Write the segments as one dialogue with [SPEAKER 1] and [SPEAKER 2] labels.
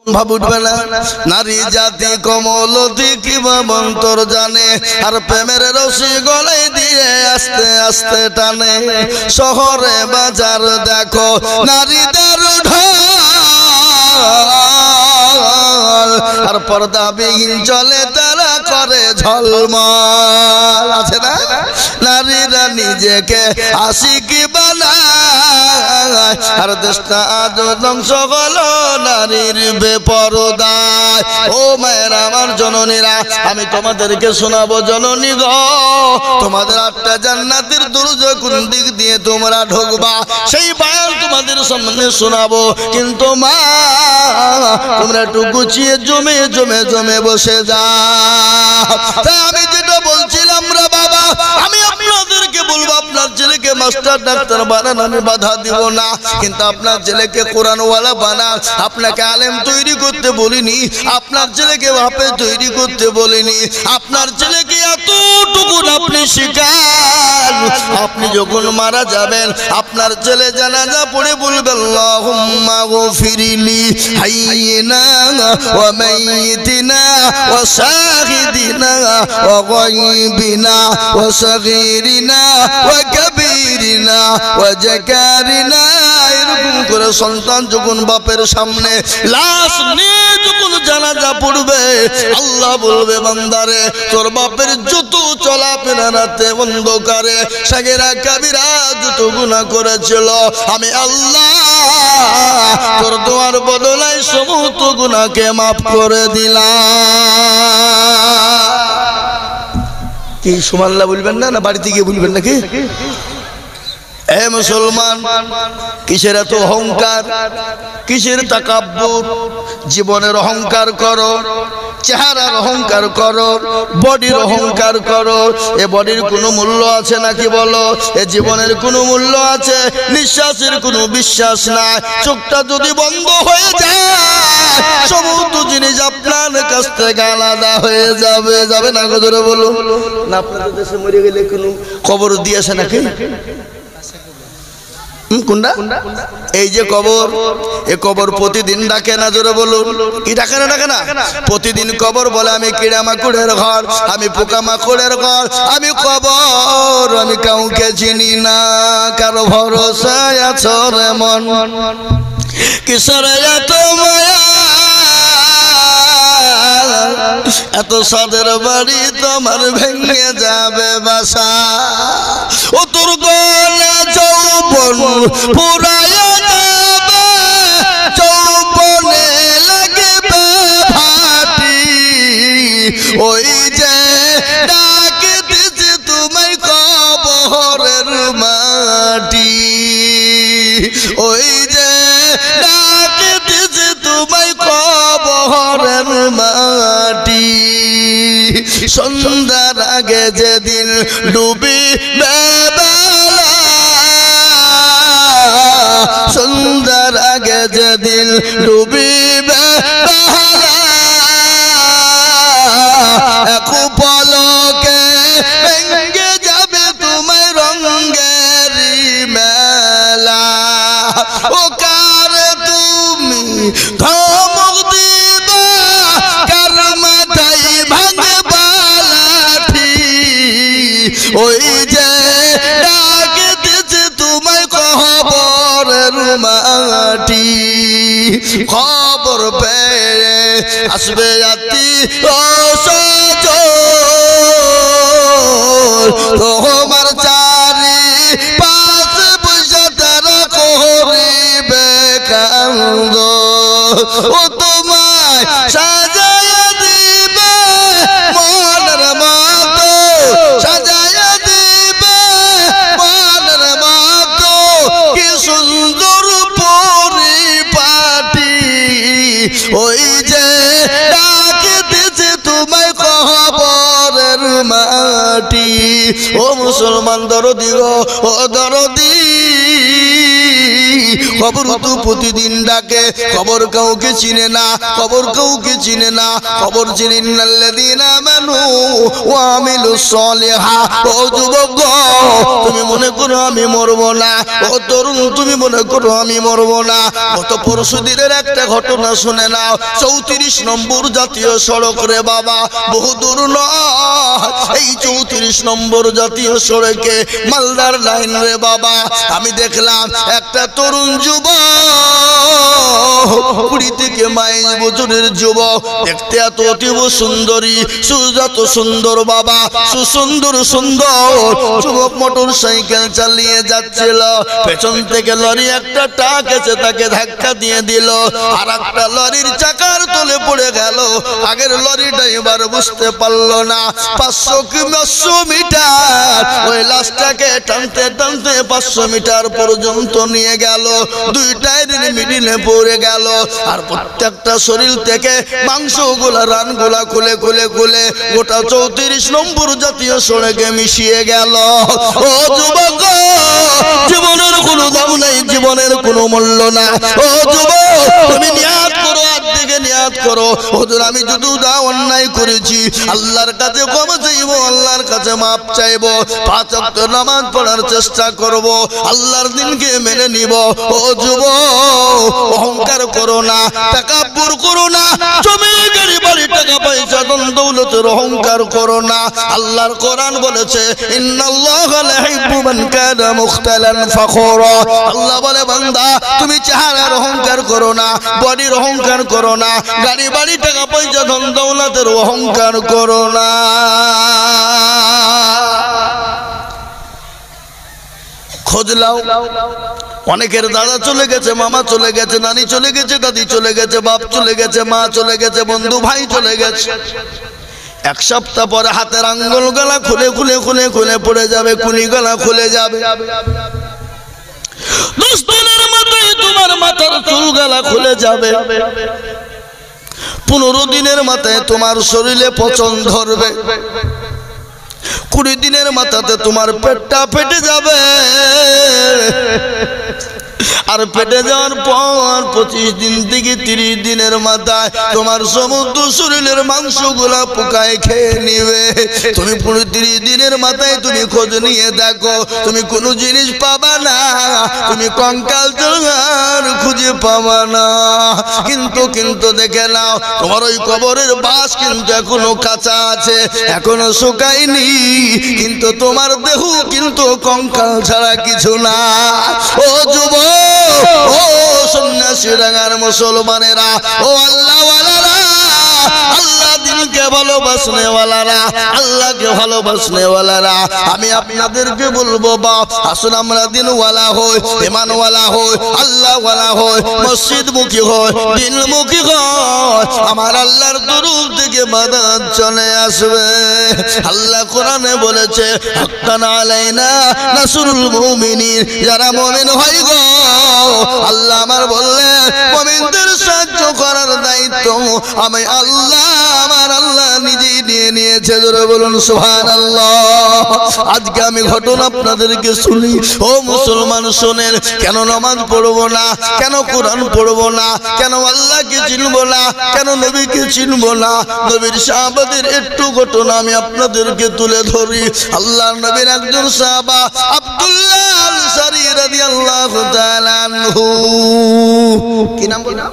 [SPEAKER 1] ভাব উঠবে না নারী জাতি কমলতি কিবা মন্তর জানে আর প্রেমের রশি গলায় দিয়ে আস্তে আস্তে টানে শহরে বাজার দেখো নারীদের ঢল আর পর্দাবিহীন চলে তারা করে ঝলমল আছে না নারীরা নিজেকে আশিকি বানায় আর দেশটা আজ ধ্বংস হলো নারীর বেপরদায় ও মায়ের আমার জননীরা আমি তোমাদেরকে শোনাবো জননী গো তোমাদের 8টা জান্নাতের দরজা কোন দিক দিয়ে তোমরা ঢুকবা সেই বয়ান তোমাদের সামনে শোনাবো কিন্তু মা তোমরা একটু গুছিয়ে জমে জমে জমে বসে যাও তাই আমি যেটা বলছিলাম রে বাবা আমি আপনাদেরকে বলবো আপনার ছেলেকে মাস্টার ডাক্তার বানান আমি বাধা দিব না কিন্তু আপনার ছেলেকে কোরআনওয়ালা বানান আপনাকে আলেম তৈরি করতে বলিনি আপনার ছেলেকে হাফেজ তৈরি করতে বলিনি আপনার ছেলেকে এতটুকু আপনি শিখান আপনি যখন মারা যাবেন আপনার ছেলে জানাজা পড়ে বলবে আল্লাহুম্মা গফিরলি হাইয়িনা ওয়া মাইয়িতিনা ওয়া শাহিদিনা ওয়া গায়বিনা ওয়া সগীরিনা ওয়া কাবীরিনা ওয়া জাকারিনা এরকম করে সন্তান যখন বাপের সামনে লাশ নিয়ে যখন জানাজা পড়বে আল্লাহ বলবে বান্দারে তোর বাপের যত চলাফেরা রাতে অন্ধকারে সাগেরা কাবিরা যত গুনাহ করেছিল আমি আল্লাহ তোর দোয়ার বদলায় সমস্ত গুনাহকে মাফ করে দিলাম কি সুবহানাল্লাহ বলবেন না বাড়িতে গিয়ে বলবেন নাকি এ মুসলমান কিসের এত অহংকার কিসের তাকাব্বুর জীবনের অহংকার করো চেহারার অহংকার করো বডির অহংকার করো এ বডির কোনো মূল্য আছে নাকি বলো এ জীবনের কোনো মূল্য আছে নিঃশ্বাসের কোনো বিশ্বাস নাই চোখটা যদি বন্ধ হয়ে যায় সমস্ত জিনিস আপনার কাছ থেকে আলাদা হয়ে যাবে যাবে না জোরে বলুন না আপনাদের দেশে মরে গেলে কোনো কবর দিয়েছে নাকি কোনটা এই যে কবর এই কবর প্রতিদিন ডাকে না জোরে বলুন কি ডাকে না প্রতিদিন কবর বলে আমি কিড়া মাকুড়ের ঘর আমি পোকা মাকুড়ের ঘর আমি কবর আমি কাউকে চিনি না কারো ভরসায় আছো রে মন কিসের এত মায়া এত সাদের বাড়ি তোমার ভেঙে যাবে বাসা ও তোর গলে যৌবন পুরায়া যাবে যৌবনে লাগবে ভাটি ওই যে ডাকে দিছে তোমায় কবরের মাটি ওই যে ডাকে দিছে তোমায় কবরের মাটি সন্ধ্যার আগে যেদিন ডুবিবে বেলা সন্ধ্যার আগে যেদিন ডুবিবে বেলা এক পলকে ভেঙে যাবে তোমায় রঙের মেলা ও কার তুমি ধমক দিবা কার মাথায় ভাঙে বালাঠি ওই যে ডাকে দিছে তোমায় কবরের মাটি খবর পেয়ে আসবে আতি ও তোমার চারি পাঁচ পয়সা তারা করিবে কান্দ ও তোমায় সাজায়া দিবে মনের মতো সাজায়া দিবে মনের মতো কি সুন্দর পরিপাটি ওই যে ডাকে দিছে তোমায় কবরের মাটি ও মুসলমান দরদি গো ও দরদি কবর তো প্রতিদিন ডাকে, কবর কাউকে চিনে না, কবর কাউকে চিনে না। কবর চিনে ইন্নাল্লাযীনা আমানু ওয়া আমিলুস সলিহাত। ও যুবক তুমি মনে করো আমি মরবো না, ও তরুণ তুমি মনে করো আমি মরবো না। গত পরশু দিনের একটা ঘটনা শুনে নাও। 34 নম্বর জাতীয় সড়ক রে বাবা, বহু দূর নয়, এই 34 নম্বর জাতীয় সড়কে মালদার লাইন রে বাবা। আমি দেখলাম একটা তরুণ যুবক, 20 থেকে 22 বছরের যুবক, দেখতে এত অতীব সুন্দরী, সুজাত সুন্দর বাবা, সুন্দর যুবক মোটর সাইকেল চালিয়ে যাচ্ছিল। পেছন থেকে লরি একটা ট্রাক এসে তাকে ধাক্কা দিয়ে দিল, আর একটা লরির চাকার তলে পড়ে গেল। আগের লরিটা এবার বুঝতে পারলো না। 500 মিটার ওই লাশটাকে টানতে টানতে 500 মিটার পর্যন্ত নিয়ে গেল। 2 টায়ারের মিডিলে পড়ে গেল, আর প্রত্যেকটা শরীর থেকে মাংসগুলা রানগুলা খুলে খুলে খুলে গোটা 34 নম্বর জাতীয় সড়কে মিশিয়ে গেল। ও যুবক, জীবনের কোনো দাম নাই, জীবনের কোনো মূল্য না। ও যুবক, তুমি নিয়াত করো, আত্মীকে নিয়াত করো, হুজুর আমি যদি অন্যায় করেছি আল্লাহর কাছে ক্ষমা চাইবো, আল্লাহর কাছে মাপ চাইবো, 5 ওয়াক্ত নামাজ পড়ার চেষ্টা করব, আল্লাহর দিনকে মেনে নিব। ও যুবক, অহংকার করো না, তাকাব্বুর করো না, জমি গাড়ি বাড়ি টাকা পয়সা ধন দৌলতের অহংকার করো না। আল্লাহর কোরআন বলেছে ইন্নাল্লাহা লা ইউহিব্বু মান কানা মুখতালান ফখুরা। আল্লাহ বলে বান্দা তুমি চেহারার অহংকার করো না, বডির অহংকার করো না, গাড়ি বাড়ি টাকা পয়সা ধন দৌলতের অহংকার করো না। খোঁজ লাও, অনেকের দাদা চলে গেছে, মামা চলে গেছে, নানি চলে গেছে, দাদি চলে গেছে, বাপ চলে গেছে, মা চলে গেছে, বন্ধু ভাই চলে গেছে। 1 সপ্তাহ পরে হাতের আঙ্গুল গলা খুলে খুলে খুলে খুলে পড়ে যাবে, কুনি গলা খুলে যাবে। 10 দিনের মাথায় তোমার মাথার চুল গলা খুলে যাবে। 15 দিনের মাথায় তোমার শরীরে পচন ধরবে। 20 দিনের মাথাতে তোমার পেটটা ফেটে যাবে। আর পেটে যাওয়ার পর 25 দিন থেকে 30 দিনের মাথায় তোমার সমুদ্র শরীরের মাংসগুলা পোকায় খেয়ে নিবে। তুমি 30 দিনের মাথায় তুমি খোঁজ নিয়ে দেখো, তুমি কোনো জিনিস পাবা না, তুমি কঙ্কাল জোগাড় খুঁজে পাবা না। কিন্তু দেখে নাও, তোমার ওই কবরের বাস কিন্তু এখনো কাঁচা আছে, এখনো শুকায়নি, কিন্তু তোমার দেহ কিন্তু কঙ্কাল ছাড়া কিছু না। ও যুবক, ও সন্ন্যাসী রাঙার মুসলমানেরা, ও আল্লাহ ওয়ালারা, আল্লাহ দিনকে ভালোবাসনে ওয়ালারা, আল্লাহকে ভালোবাসনে ওয়ালারা, আমি আপনাদেরকে বলবো বাপ, আসুন আমরা দিনওয়ালা হই, ইমানওয়ালা হই, আল্লাহওয়ালা হই, মসজিদমুখী হই, দিনমুখী হই। আমার আল্লাহর তরফ থেকে মাদাদ চলে আসবে। আল্লাহ কোরআনে বলেছে হাক্কান আলাইনা নাসরুল মুমিনিন, যারা মুমিন হয় গো, আল্লাহ আমার বললেন মুমিনদের সাহায্য করার দায়িত্ব আমি আল্লাহ, আমার আল্লাহ নিজেই নিয়ে নিয়েছে। জোরে বলুন সুবহানাল্লাহ। আজকে আমি ঘটনা আপনাদেরকে শুনি। ও মুসলমান শোনেন, কেন নামাজ পড়বো না, কেন কোরআন পড়বো না, কেন আল্লাহকে চিনবো না, কেন নবীকে চিনবো না? নবীর সাহাবাদের একটু ঘটনা আমি আপনাদেরকে তুলে ধরি। আল্লাহর নবীর একজন সাহাবা আব্দুল্লাহ আনসারী রাদিয়াল্লাহু তাআলা আনহু, কি নাম বললেন?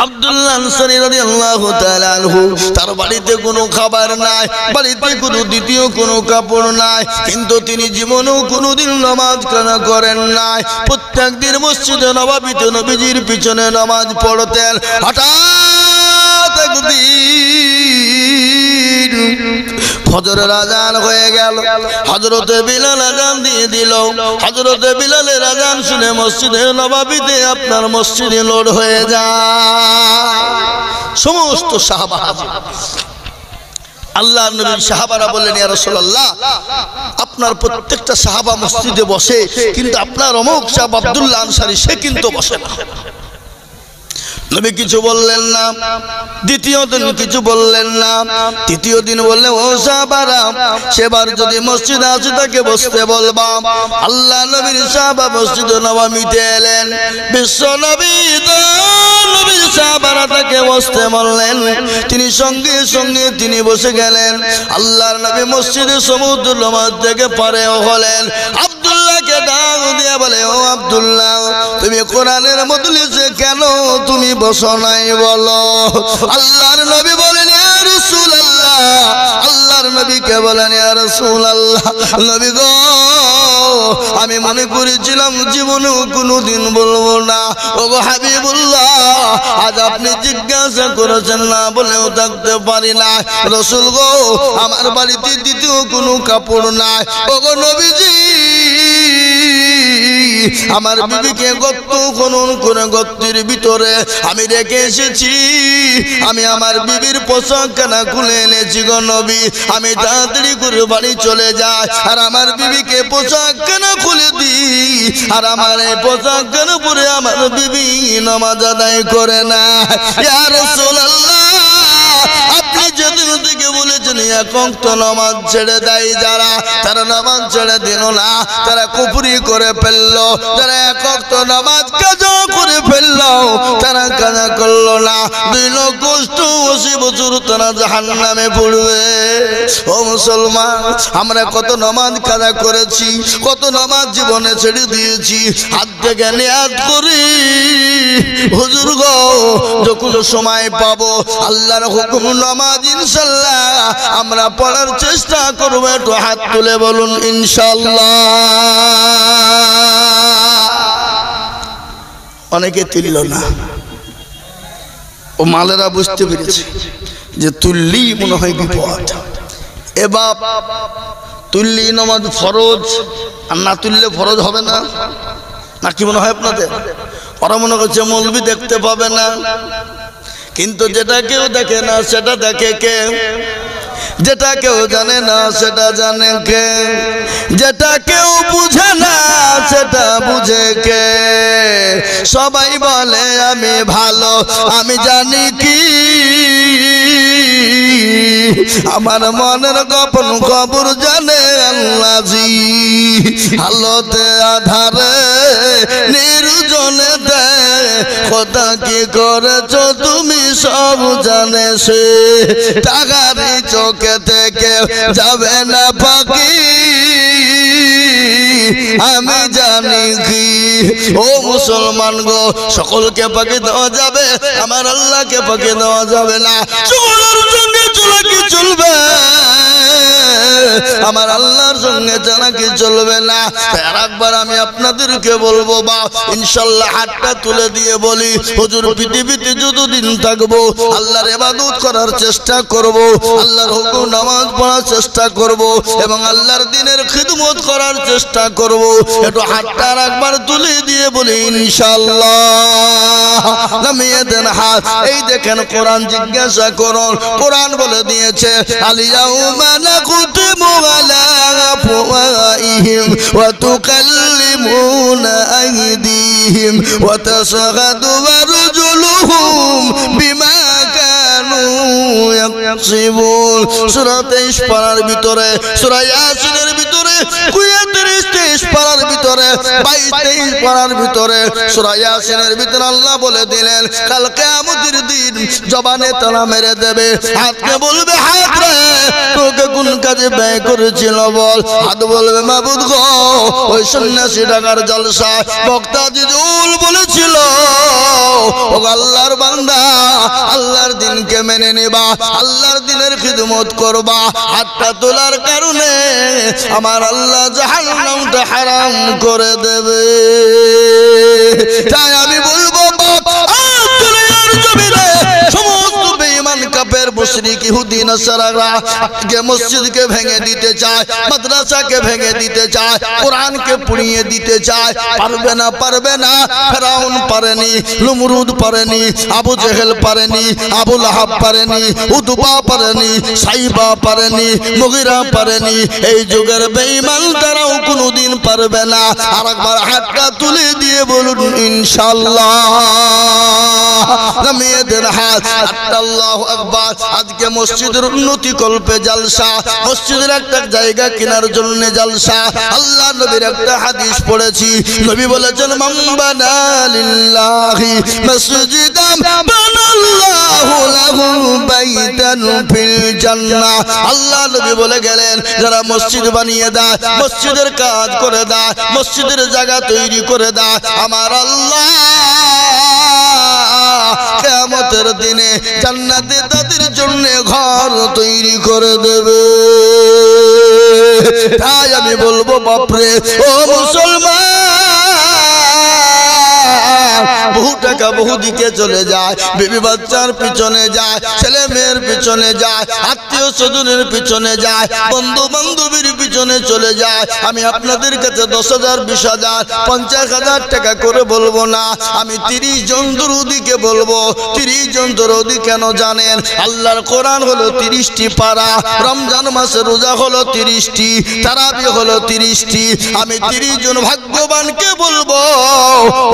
[SPEAKER 1] আব্দুল্লাহ আনসারী রাদিয়াল্লাহু তাআলা আনহু। তার বাড়িতে কোনো খাবার নাই, বাড়িতে কোনো দ্বিতীয় কোনো কাপড় নাই, কিন্তু তিনি জীবনেও কোনোদিন নামাজ কানা করেন নাই। প্রত্যেক দিন মসজিদে নববীতে নবীজির পিছনে নামাজ পড়তেন। হঠাৎ একদিন ফজরের আজান হয়ে গেল, হযরতে বিলাল আজান দিয়ে দিল। হযরতে বিলালের আজান শুনে মসজিদে নববীতে আপনার মসজিদে লোড হয়ে যায় সমস্ত সাহাবা। আল্লাহর নবীর সাহাবারা বললেন, ইয়া রাসূলুল্লাহ, আপনার প্রত্যেকটা সাহাবা মসজিদে বসে, কিন্তু আপনার অমুক সাহাবা আব্দুল্লাহ আনসারী সে কিন্তু বসে না। নবী কিছু বললেন না। দ্বিতীয় দিন কিছু বললেন না। তৃতীয় দিন বললেন, ও সাহাবারা, সেবার যদি মসজিদে আসে তাকে বসতে বলবা। আল্লাহ নবীর সাহাবা মসজিদে নববীতে এলেন। বিশ্ব নবী নবীর সাহাবারা তাকে বসতে বললেন। তিনি সঙ্গে সঙ্গে তিনি বসে গেলেন। আল্লাহর নবী মসজিদে সমুদ্র নামাজ থেকে পারে হলেন। আব্দুল্লাহকে ডাক দিয়ে বলে, ও আব্দুল্লাহ, তুমি কোরআনের মজলিসে কেন তুমি বসো নাই বলো? আল্লাহর নবী বলেন, ইয়া রাসূলুল্লাহ। আল্লাহর নবীকে বলেন, ইয়া রাসূলুল্লাহ, নবী গো, আমি মনে করেছিলাম জীবনেও কোনোদিন বলবো না। ওগো হাবিবুল্লাহ, আজ আপনি জিজ্ঞাসা করেছেন না বলেও থাকতে পারি না। রাসূল গো, আমার বাড়িতে দ্বিতীয় কোনো কাপড় নাই। ওগো নবীজি, আমার বিবিকে গর্ত খনন করে গর্তের ভিতরে আমি রেখে এসেছি। আমি আমার বিবির পোশাক খানা খুলে এনেছি গো নবী। আমি তাড়াতাড়ি করে বাড়ি চলে যাই আর আমার বিবিকে পোশাক খানা খুলে দিই। আর আমার এই পোশাক খানা পরে আমার বিবি নামাজ আদায় করে না। ইয়া রাসূলুল্লাহ, আপনি যেদিন থেকে বলেছেন এক ওয়াক্ত নামাজ ছেড়ে দেয় যারা, তারা নামাজ ছেড়ে দিল না, তারা কুফরি করে ফেললো। তারা এক ওয়াক্ত নামাজ কাজা করে ফেললো, তারা কাজা করলো না। 2,80 বছর তারা জাহান্নামে পড়বে। ও মুসলমান, আমরা কত নামাজ কাজা করেছি, কত নামাজ জীবনে ছেড়ে দিয়েছি। হাত থেকে নিয়াত করি, হুজুর গো, যখন সময় পাবো আল্লাহর হুকুম নামাজ ইনশাআল্লাহ আমরা পড়ার চেষ্টা করব। একটু হাত তুলে বলুন ইনশাআল্লাহ। অনেকে তুলল না। ও মালেরা বুঝতে পেরেছে যে তুললি মনে হয় বিপদ। এ বাপ, তুললি নামাজ ফরজ, আর না তুললে ফরজ হবে না, নাকি মনে হয় আপনাদের? ওরা মনে করছে মৌলবি দেখতে পাবে না, কিন্তু যেটা কেউ দেখে না সেটা দেখে কে? যেটা কেউ জানে না সেটা জানে কে? যেটা কেউ বুঝে না সেটা বুঝে কে? সবাই বলে আমি ভালো, আমি জানি কি আমার মনের গোপন খবর জানে আল্লাহজি। আলোতে আধারে নির্জনে দে খোদা কি করেছো তুমি সব জানে সে। টাকারি চোখে থেকে যাবে না পাখি, আমি জানি কি। ও মুসলমান গো, সকলকে পাখি দেওয়া যাবে, আমার আল্লাহকে পাখি দেওয়া যাবে না। সকলের সঙ্গে চলা কি চলবে, আমার আল্লাহর সঙ্গে জানা কি চলবে না। আর একবার আমি আপনাদেরকে বলবো বা ইনশাআল্লাহ হাতটা তুলে দিয়ে বলি, হুজুর পৃথিবীতে যতদিন থাকবো আল্লাহর ইবাদত করার চেষ্টা করব, আল্লাহর হুকুম নামাজ পড়ার চেষ্টা করব এবং আল্লাহর দ্বীনের খিদমত করার চেষ্টা করব। একটু হাতটা একবার তুলে দিয়ে বলি ইনশাআল্লাহ। নামিয়ে দেন হাত। এই দেখেন কোরআন জিজ্ঞাসা করুন, কোরআন বলে দিয়েছে আলিয়াউমা নাকুতিমু আলা আফওয়াহিহিম ওয়া তুকাল্লিমুনা আইদিহিম ওয়া তাশহাদু আরজুলুহুম বিমা কানু ইয়াকসিবুন। সূরা 23 পারার ভিতরে, সূরা ইয়াসিনের ভিতরে, 33 পারার ভিতরে, 22-23 পারার ভিতরে, সূরা ইয়াসিনের ভিতরে আল্লাহ বলে দিলেন কাল কিয়ামতের দিন জবানে তালা মেরে দেবে। হাতকে বলবে, হাত রে তোকে কোন কাজে ব্যয় করেছিল বল। হাত বলবে, মাবুদ গো, ওই সন্ন্যাসী টাকার জলসা বক্তা জিজুল বলেছিল ও আল্লাহর বান্দা আল্লাহর দিনকে মেনে নেবা, আল্লাহর দিনের খিদমত করবা। হাতটা তোলার কারণে আমার আল্লাহ জাহান্নামটা হারাম করে দেবে। তাই আমি বলবো বাপ, সমস্ত বেঈমান কাফের মুশরিক ইহুদি নাসারারা যে মসজিদকে ভেঙে দিতে চায়, মাদ্রাসাকে ভেঙে দিতে চায়, কোরআনকে পুড়িয়ে দিতে চায়, পারবে না, পারবে না। ফেরাউন পারেনি, নমরুদ পারেনি, আবু জেহেল পারেনি, আবু লাহাব পারেনি, উতবা পারেনি, সাইবা পারেনি, মুগিরা পারেনি। এই যুগের বেঈমান তারাও কোনোদিন পারবে না। আর একবার হাতটা তুলে দিয়ে বলুন ইনশাআল্লাহ। মেয়েদের হাত আল্লাহু আকবার। আজকে মসজিদের উন্নতি কল্পে জালসা, মসজিদের একটা জায়গা কেনার জন্য জালসা। আল্লাহ নবীর একটা হাদিস পড়েছি, নবী বলেছেন মান বানা লিল্লাহি মাসজিদান বানাল্লাহু লাহু বাইতান ফিল জান্নাহ। আল্লাহ নবী বলে গেলেন যারা মসজিদ বানিয়ে দেয়, মসজিদের কাজ করে দেয়, মসজিদের জায়গা তৈরি করে দেয়, আমার আল্লাহ কিয়ামতের দিনে জান্নাতে তাদের জন্য ঘর তৈরি করে দেবে। তাই আমি বলবো বাপরে ও মুসলমান, বহু টাকা বহু দিকে চলে যায়, বিবি বাচ্চার পিছনে যায়, ছেলে মেয়ের পিছনে যায়, আত্মীয় স্বজনের পিছনে যায়, বন্ধু বান্ধবীর পিছনে চলে যায়। আমি আপনাদের কাছে 10,000 20,000 50,000 টাকা করে বলবো না, আমি 30 জন দরুদিকে বলবো। 30 জন দরুদি কেন জানেন? আল্লাহর কোরআন হলো 30টি পারা, রমজান মাসে রোজা হলো 30টি, তারাবি হলো 30টি। আমি 30 জন ভাগ্যবানকে বলবো,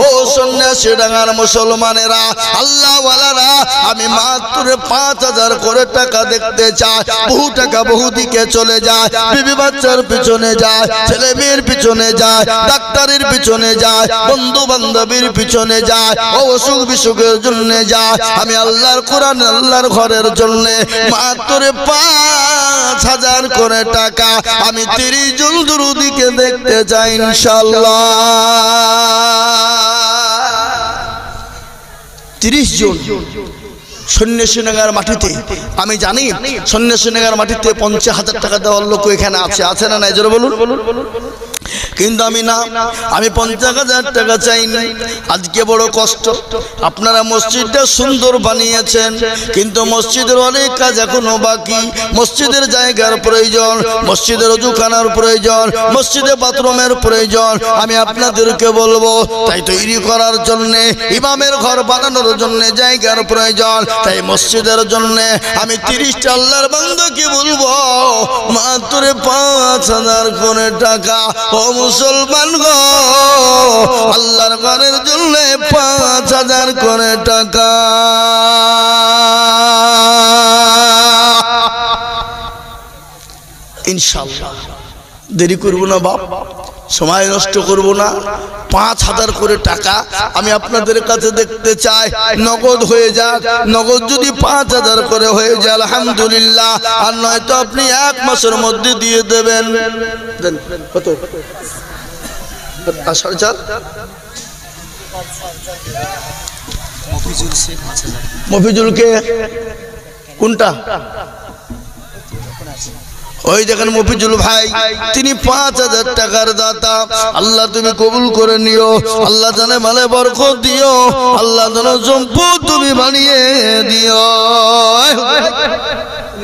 [SPEAKER 1] ও সন্ন্যাসী ডাঙ্গার মুসলমানেরা, আল্লাহ ওয়ালারা, আমি মাত্র 5,000 করে টাকা দেখতে চাই। বহু টাকা বহু দিকে চলে যায়, বিবি বাচ্চার পিছনে যায়, ছেলে মেয়ের পিছনে যায়, ডাক্তারের পিছনে যায়, বন্ধু বান্ধবীর পিছনে যায়, অসুখ বিসুখের জন্য যায়। আমি আল্লাহর কোরআন আল্লাহর ঘরের জন্য মাত্র 5,000 করে টাকা আমি 30 জন দরুদিকে দেখতে চাই ইনশাআল্লাহ। 30 জন সন্ন্যাসীনগর মাটিতে, আমি জানি সন্ন্যাসীনগর মাটিতে 50,000 টাকা দেওয়ার লোক এখানে আছে না নাই? জোরে বলুন। কিন্তু আমি না, আমি 50,000 টাকা চাইনি। আজকে বড় কষ্ট, আপনারা মসজিদটা সুন্দর বানিয়েছেন, কিন্তু মসজিদের অনেক কাজ এখনো বাকি। মসজিদের জায়গার প্রয়োজন, মসজিদের ওযুখানার প্রয়োজন, মসজিদে বাথরুমের প্রয়োজন। আমি আপনাদেরকে বলবো, তাই তৈরি করার জন্য, ইমামের ঘর বানানোর জন্য জায়গার প্রয়োজন। তাই মসজিদের জন্য আমি 30টা আল্লাহর বান্দাকে বলবো মাত্র 5,000 করে টাকা। ও মুসলমান গো, আল্লাহর ঘরের জন্য 5,000 করে টাকা। ইনশাআল্লাহ দেরি করবো না বাপ, সময় নষ্ট করব না। 5,000 করে টাকা আমি আপনাদের কাছে দেখতে চাই, নগদ হয়ে যাক। নগদ যদি 5,000 করে হয়ে যায় আলহামদুলিল্লাহ, আর নয়তো আপনি 1 মাসের মধ্যে দিয়ে দেবেন। কত? 4.5। মফিজুলকে কোনটা? ওই দেখেন মফিজুল ভাই, তিনি 5,000 টাকার দাতা। আল্লাহ তুমি কবুল করে নিও, আল্লাহ জানে মালে বরকত দিও, আল্লাহ জানে সম্পদ তুমি বানিয়ে দিও।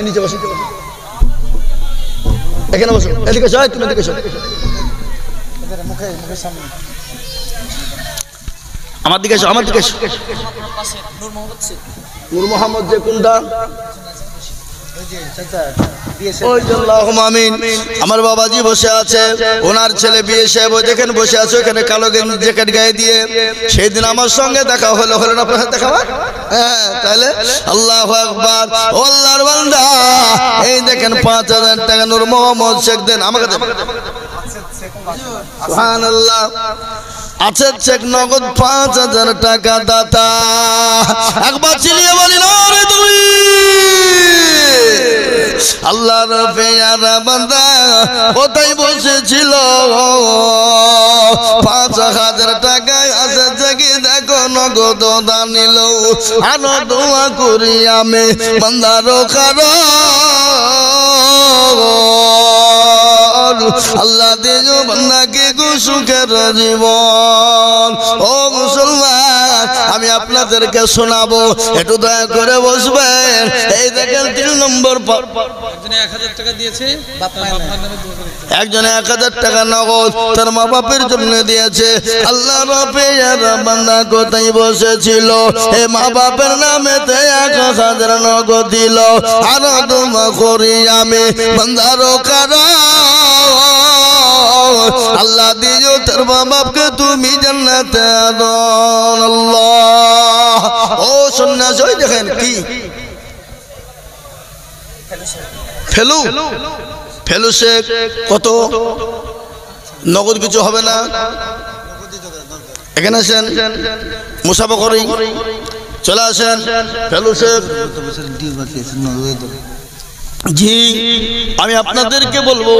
[SPEAKER 1] নিচে বসো, এখানে বসো, এদিকে এসো, তুমি এদিকে এসো, আমার দিকে এসো, আমার দিকে এসো। নূর মোহাম্মদ যে কোনটা? আমার বাবাজি বসে আছে, ওনার ছেলে বিয়ে সাহেব ওই দেখেন বসে আছে ওখানে, কালো জ্যাকেট গায়ে দিয়ে। সেই দিন আমার সঙ্গে দেখা হলো না আপনার সাথে দেখা? হ্যাঁ, তাহলে আল্লাহু আকবার। ও আল্লাহর বান্দা, এই দেখেন 5,000 টাকা নূর মোহাম্মদ শেখ দেন আমাকে দেন। সুবহানাল্লাহ। আছে চেক নগদ 5,000 টাকা দাতা। একবার চিলিয়ে বলি না রে তুমি, আল্লাহর পেয়ারা বান্দা কোথায় বসেছিল? 5,000 টাকায় আছে থেকে দেখো নগদ দানিল। আরো দোয়া করি আমি বান্দারও কারো, আল্লাহ দিও বান্দাকে সুখের জীবন। ও মুসলমান, আমি আপনাদেরকে শোনাবো, একটু দয়া করে বসবেন। এই দেখেন 3 নম্বর, একজনে 1,000 টাকা নগদ তার মা বাপের জন্য দিয়েছে। আল্লাহ রবের বান্দা কোথায় বসেছিল? এ মা বাপের নামেতে 1,000 নগদ দিল। আরো দোয়া করি আমি বান্দারও কারো, আল্লাহ দিও তার মা বাপকে তুমি জান্নাতে দাও। আল্লাহ ও সন্ন্যাসী ওই দেখেন কি ফেলু ফেলু শেখ কত নগদ কিছু হবে না এখানে আসেন মুসাফা করি চলে আসেন ফেলু শেখ জি আমি আপনাদেরকে বলবো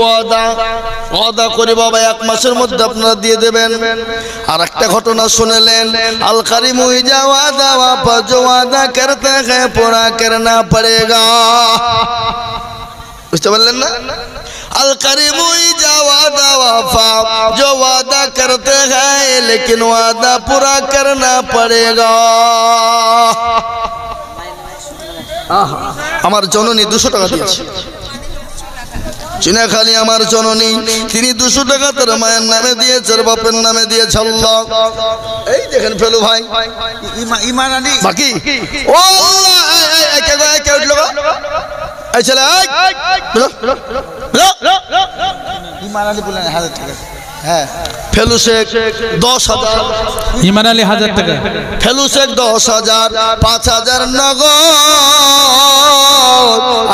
[SPEAKER 1] ওয়াদা করে বাবা 1 মাসের মধ্যে আপনারা দিয়ে দেবেন আর একটা ঘটনা শুনলেন আল কারিম যা ওয়াদা ওয়াফা जो वादा करते हैं पूरा करना पड़ेगा বুঝতে পারলেন না अल करीम जा वादा वफा जो वादा करते हैं लेकिन वादा पूरा करना पड़ेगा আমার জননী 200 টাকা দিয়েছে চিনাখালি আমার জননী তিনি 200 টাকা তার মায়ের নামে দিয়েছে আর বাপের নামে দিয়েছে আল্লাহ এই দেখেন ফেলু ভাই ঈমান আলী বাকি ও আল্লাহ কে উঠলো এই ছেলে ঈমান আলী বলেন 1000 টাকা হ্যাঁ ফেলু শেখ 10,000
[SPEAKER 2] ঈমান আলী 1000 টাকা
[SPEAKER 1] ফেলু শেখ 10,000 5,000 নগদ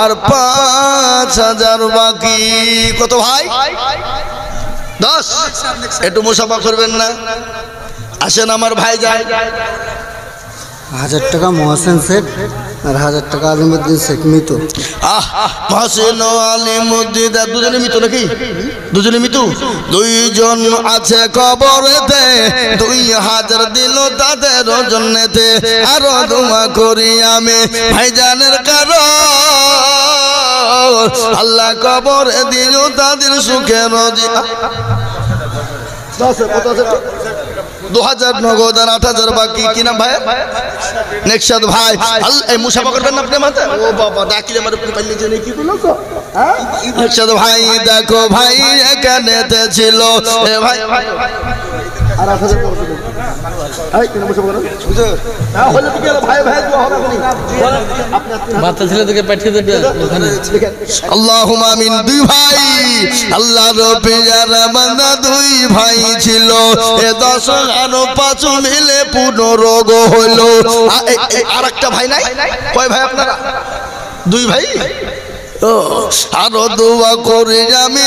[SPEAKER 1] আর 5,000 বাকি কত ভাই 10 একটু মুসাফা করবেন না আসেন আমার ভাই যায়
[SPEAKER 3] 1000 টাকা মহসেন শেখ আর 1000 টাকা আলিমউদ্দিন শেখ মিতু
[SPEAKER 1] মহসেন আলিমউদ্দিন দুজনে মিতু নাকি দুজনে মিতু দুইজন আছে কবরেতে 2000 দিল তাদের জন্নেতে আর দোয়া করি আমি ভাইজানের কারণ আল্লাহ কবরে দিল তাদের সুখে রোজি 2000 নগদ আর 8000 বাকি কি নাম ভাই নেকশাদ ভাই এই মুসাফা করবেন আপনি মাথা ও বাবা ডাকিলে আমার পাইলে জেনে কি বলো তো নেকশাদ ভাই দেখো ভাই এখানেতে ছিল এ ভাই আর 8000 এই কেন মুসাফা করেন বুঝছো না হলে কি ভাই ভাই তো হবে আপনি
[SPEAKER 2] বাচ্চা ছেলেদেরকে পাঠিয়ে দেবে ওখানে
[SPEAKER 1] আল্লাহুম্মা আমিন দুই ভাই আল্লাহর পেয়ারা বান্দা দুই ভাই ছিল এ 10 আর 5 মিলে 15 গো হলো আরেকটা ভাই নাই কয় ভাই আপনারা দুই ভাই ও আর দোয়া করি আমি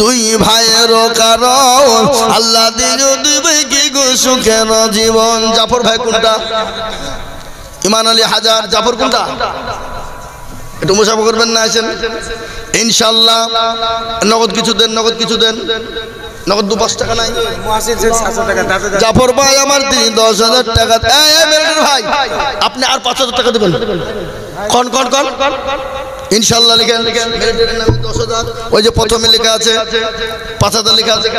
[SPEAKER 1] দুই ভাইয়ের কারণ আল্লাহ দিল দুই ভাইকে গো সুখের জীবন জাফর ভাই কোনটা ঈমান আলী 1000 জাফর কোনটা একটু মুসাফা করবেন না আসেন ইনশাআল্লাহ নগদ কিছু দেন নগদ কিছু দেন নগদ 2-5 টাকা নাই
[SPEAKER 3] মহসেন শেখ 700 টাকা
[SPEAKER 1] জাফর ভাই আমার তিনি 10,000 টাকা এই মেরের ভাই আপনি আর 5,000 টাকা দেবেন কোন ইনশাআল্লাহ লিখেন মেরের নাম 10,000 ওই যে প্রথমে লেখা আছে 5,000 লেখা আছে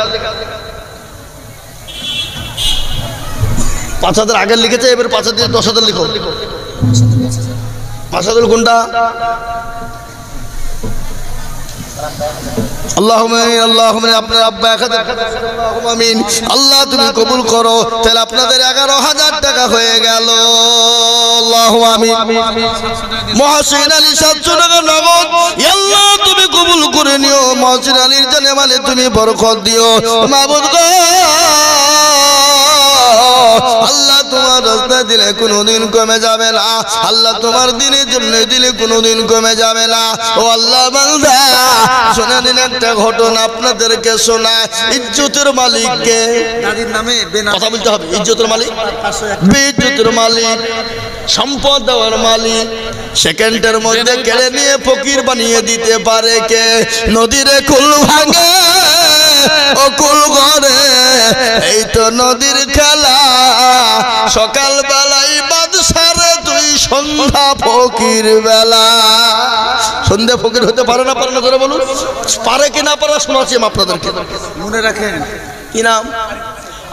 [SPEAKER 1] 5,000 আগে লিখেছে এবার 5,000 10,000 লিখো 5,000 কোনটা আল্লাহুম্মা আপনার আব্বা আল্লাহুম্মা আমিন আল্লাহ তুমি কবুল করো তাহলে আপনাদের 11,000 টাকা হয়ে গেল আল্লাহুম্মা আমিন মহসিন আলী 700 টাকা নগদ আল্লাহ তুমি কবুল করে নিও মহসিন আলীর জানে মানে তুমি বরকত দিও মাবুদ গো আল্লাহ তোমার রাস্তা দিলে কোনোদিন কমে যাবে না আল্লাহ তোমার দিনের জন্য দিলে কোনোদিন কমে যাবে না ও আল্লাহ বান্দা শোনা দিন একটা ঘটনা আপনাদেরকে শোনায় ইজ্জতের মালিককে
[SPEAKER 3] দাদির নামে
[SPEAKER 1] কথা বলতে হবে ইজ্জতের মালিক ইজ্জতের মালিক সম্পদ দেওয়ার মালিক সেকেন্ডের মধ্যে কেড়ে নিয়ে ফকির বানিয়ে দিতে পারে কে নদীর কুল ভাঙে ও কুল ঘরে এই তো নদীর খেলা সকাল বেলায় বাদশারে তুই সন্ধ্যা ফকির বেলা সন্ধ্যা ফকির হতে পারে না করে বলুন পারে কি না পারে শোনাচ্ছি আপনাদেরকে
[SPEAKER 3] মনে রাখেন
[SPEAKER 1] কি নাম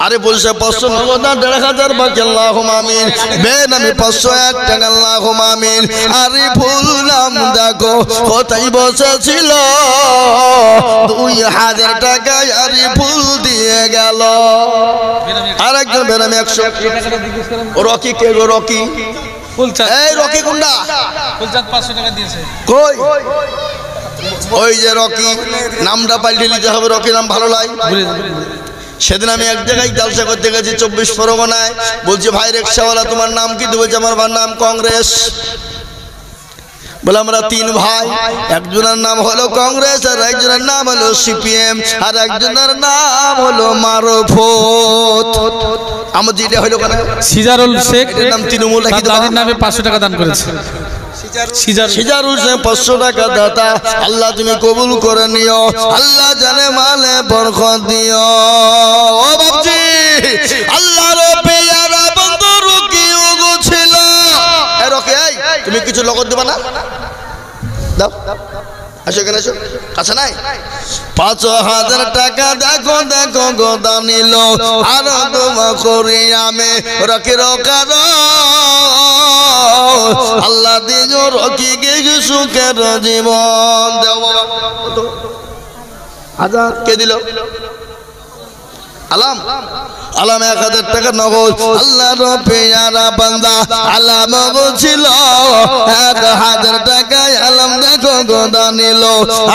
[SPEAKER 1] আরে বলছে 500 নগদ 1,500 বাকি আল্লাহুম্মা আমিন বেনামি 501 টাকা আল্লাহুম্মা আমিন আরে ফুল নাম দেখো কোথায় বসেছিল 2,000 টাকা আরে ফুল দিয়ে গেল আরেকজন বেনামি 100 রকি কে গো রকি
[SPEAKER 2] ফুলচাঁদ
[SPEAKER 1] এই রকি কোনটা
[SPEAKER 2] ফুলচাঁদ 500 টাকা দিয়েছে
[SPEAKER 1] কই ওই যে রকি নামটা পাল্টে নিতে হবে রকি নাম ভালো লাগে সেদিন আমি এক জায়গায় জলসা করতে গেছি 24 পরগনায়। বলছি ভাই রিক্সাওয়ালা তোমার নাম কি? বলছে আমার নাম কংগ্রেস। বলে আমরা 3 ভাই, একজনের নাম হলো কংগ্রেস, আর একজনের নাম হলো সিপিএম, আর একজনের নাম হলো মারুফত। আমার যেটা হলো কেন
[SPEAKER 2] সিজারুল শেখ,
[SPEAKER 1] এটার নাম তৃণমূল রাখি
[SPEAKER 2] তার দাদির নামে 500 টাকা দান করেছে।
[SPEAKER 1] সিজারুল শেখ 500 টাকা দাতা। আল্লাহ তুমি কবুল করে নিও, আল্লাহ জানে মালে বরকত দিও। ও বাপজি, আল্লাহর পেয়ারা বন্ধু রুকিও ছিল। এ রকে, এই তুমি কিছু লগত দিবা না? দাও, আসো এখানে আসো, কাছে নাই? 5000 টাকা দেখো দেখো গোদা নিল, আর দোয়া করি আমি রকি রকার। আল্লাহ দিও রকি গে সুখের জীবন। দেও বাবা, আদা কে দিল? আলাম, আলাম 1000 টাকা নগদ। আল্লাহর পেয়ারা বান্দা আলাম ছিল 1000 টাকায়। আলাম দেখো গোদা নিল,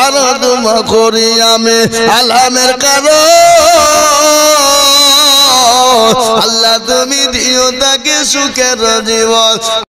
[SPEAKER 1] আর দোয়া করি আমি আলামের কারণ। আল্লাহ তুমি দিও তাকে সুখের জীবন।